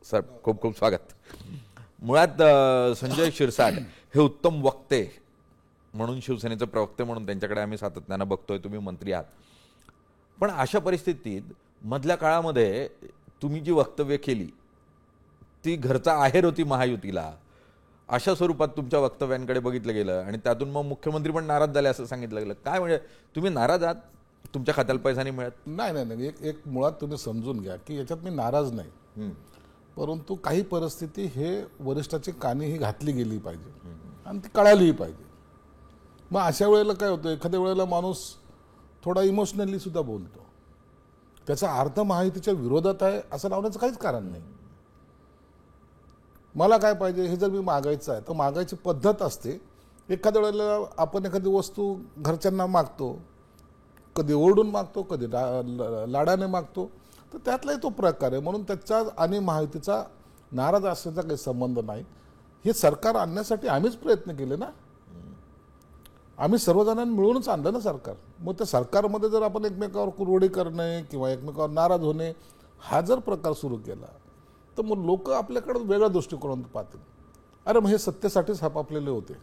Sir खूप खूप स्वागत. मुळात संजय शिरसाट हे उत्तम वक्ते म्हणून, शिवसेनेचे प्रवक्ते म्हणून त्यांच्याकडे आम्ही सातत्यानं बघतोय. तुम्ही मंत्री आहात, पण अशा परिस्थितीत मधल्या काळामध्ये तुम्ही जी वक्तव्य केली ती घरचा आहेर होती महायुतीला, अशा स्वरूपात तुमच्या वक्तव्यांकडे बघितलं गेलं आणि त्यातून मग मुख्यमंत्री पण नाराज झाले असं सांगितलं गेलं. काय म्हणजे तुम्ही नाराज आहात? तुमच्या खात्याला पैसा नाही मिळत? नाही नाही नाही, एक मुळात तुम्ही समजून घ्या की याच्यात मी नाराज नाही, परंतु काही परिस्थिती हे वरिष्ठाची कानी ही घातली गेली पाहिजे आणि ती कळालीही पाहिजे. मग अशा वेळेला काय होतं, एखाद्या वेळेला माणूस थोडा इमोशनली सुद्धा बोलतो, त्याचा अर्थ महायुतीच्या विरोधात आहे असं लावण्याचं काहीच कारण नाही. मला काय पाहिजे हे जर मी मागायचं आहे तर मागायची पद्धत असते. एखाद्या वेळेला आपण एखादी वस्तू घरच्यांना मागतो, कधी ओरडून मागतो, कधी लाडाने मागतो, तर त्यातलाही तो प्रकार आहे. म्हणून त्याचा आणि महायुतीचा नाराज असण्याचा काही संबंध नाही. हे सरकार आणण्यासाठी आम्हीच प्रयत्न केले ना, आम्ही सर्वजणांनी मिळूनच आणलं ना सरकार. मग त्या सरकारमध्ये जर आपण एकमेकावर कुरवडी करणे किंवा एकमेकावर नाराज होणे हा जर प्रकार सुरू केला तर मग लोक आपल्याकडे वेगळ्या दृष्टिकोनातून पाहतील. अरे मग हे सत्तेसाठीच हापापलेले होते.